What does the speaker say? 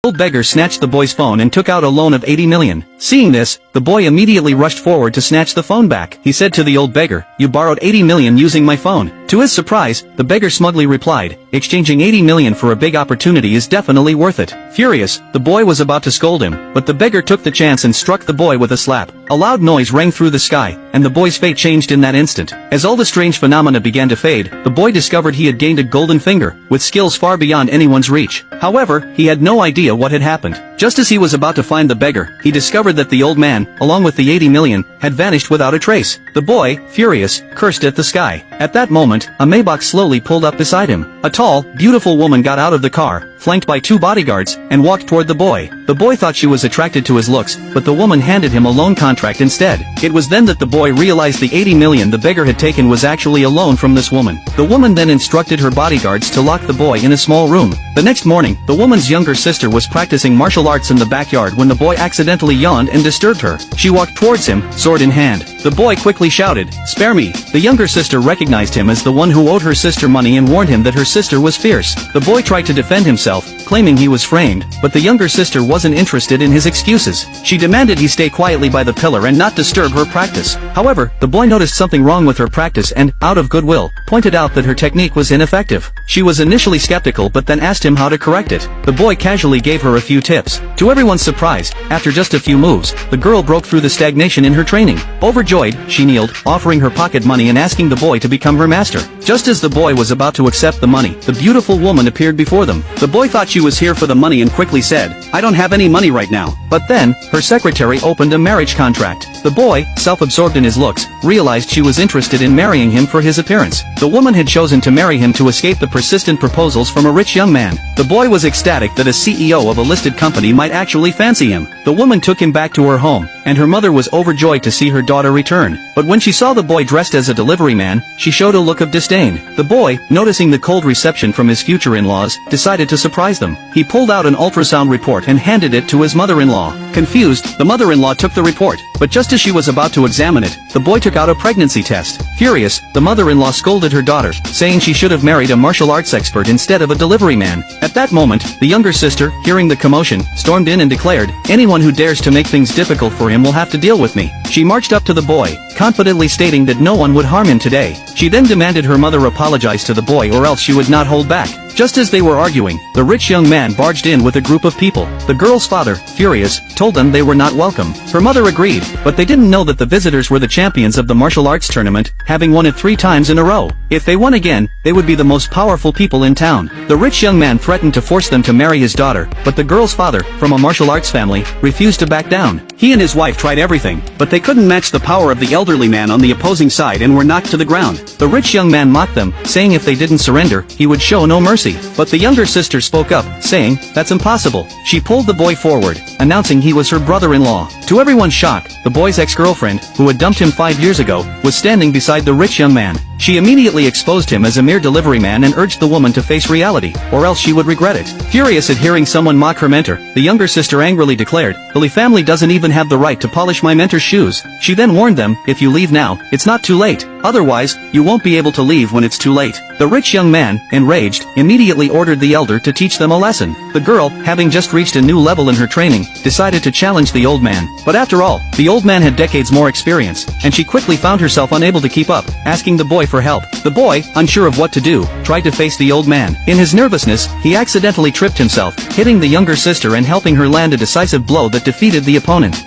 The old beggar snatched the boy's phone and took out a loan of 80 million. Seeing this, the boy immediately rushed forward to snatch the phone back. He said to the old beggar, "You borrowed 80 million using my phone." To his surprise, the beggar smugly replied, "Exchanging 80 million for a big opportunity is definitely worth it." Furious, the boy was about to scold him, but the beggar took the chance and struck the boy with a slap. A loud noise rang through the sky, and the boy's fate changed in that instant. As all the strange phenomena began to fade, the boy discovered he had gained a golden finger, with skills far beyond anyone's reach. However, he had no idea what had happened. Just as he was about to find the beggar, he discovered that the old man, along with the 80 million, had vanished without a trace. The boy, furious, cursed at the sky. At that moment, a Maybach slowly pulled up beside him. A tall, beautiful woman got out of the car, flanked by 2 bodyguards, and walked toward the boy. The boy thought she was attracted to his looks, but the woman handed him a loan contract instead. It was then that the boy realized the 80 million the beggar had taken was actually a loan from this woman. The woman then instructed her bodyguards to lock the boy in a small room. The next morning, the woman's younger sister was practicing martial arts in the backyard when the boy accidentally yawned and disturbed her. She walked towards him, sword in hand. The boy quickly shouted, "Spare me!" The younger sister recognized him as the one who owed her sister money and warned him that her sister was fierce. The boy tried to defend himself, claiming he was framed, but the younger sister wasn't interested in his excuses. She demanded he stay quietly by the pillar and not disturb her practice. However, the boy noticed something wrong with her practice and, out of goodwill, pointed out that her technique was ineffective. She was initially skeptical but then asked him how to correct it. The boy casually gave her a few tips. To everyone's surprise, after just a few moves, the girl broke through the stagnation in her training. Overjoyed, she kneeled, offering her pocket money and asking the boy to become her master. Just as the boy was about to accept the money, the beautiful woman appeared before them. The boy thought she was here for the money and quickly said, "I don't have any money right now." But then, her secretary opened a marriage contract. The boy, self-absorbed in his looks, realized she was interested in marrying him for his appearance. The woman had chosen to marry him to escape the persistent proposals from a rich young man. The boy was ecstatic that a CEO of a listed company might actually fancy him. The woman took him back to her home, and her mother was overjoyed to see her daughter return. But when she saw the boy dressed as a delivery man, she showed a look of disdain. The boy, noticing the cold reception from his future in-laws, decided to surprise them. He pulled out an ultrasound report and handed it to his mother-in-law. Confused, the mother-in-law took the report, but just as she was about to examine it, the boy took out a pregnancy test. Furious, the mother-in-law scolded her daughter, saying she should have married a martial arts expert instead of a delivery man. At that moment, the younger sister, hearing the commotion, stormed in and declared, "Anyone who dares to make things difficult for him will have to deal with me." She marched up to the boy, confidently stating that no one would harm him today. She then demanded her mother apologize to the boy or else she would not hold back. Just as they were arguing, the rich young man barged in with a group of people. The girl's father, furious, told them they were not welcome. Her mother agreed, but they didn't know that the visitors were the champions of the martial arts tournament, having won it 3 times in a row. If they won again, they would be the most powerful people in town. The rich young man threatened to force them to marry his daughter, but the girl's father, from a martial arts family, refused to back down. He and his wife tried everything, but they couldn't match the power of the elderly man on the opposing side and were knocked to the ground. The rich young man mocked them, saying if they didn't surrender, he would show no mercy. But the younger sister spoke up, saying, "That's impossible." She pulled the boy forward, announcing he was her brother-in-law. To everyone's shock, the boy's ex-girlfriend, who had dumped him 5 years ago, was standing beside the rich young man. She immediately exposed him as a mere delivery man and urged the woman to face reality, or else she would regret it. Furious at hearing someone mock her mentor, the younger sister angrily declared, "The Lee family doesn't even have the right to polish my mentor's shoes." She then warned them, "If you leave now, it's not too late. Otherwise, you won't be able to leave when it's too late." The rich young man, enraged, immediately ordered the elder to teach them a lesson. The girl, having just reached a new level in her training, decided to challenge the old man. But after all, the old man had decades more experience, and she quickly found herself unable to keep up, asking the boy for help. The boy, unsure of what to do, tried to face the old man. In his nervousness, he accidentally tripped himself, hitting the younger sister and helping her land a decisive blow that defeated the opponent.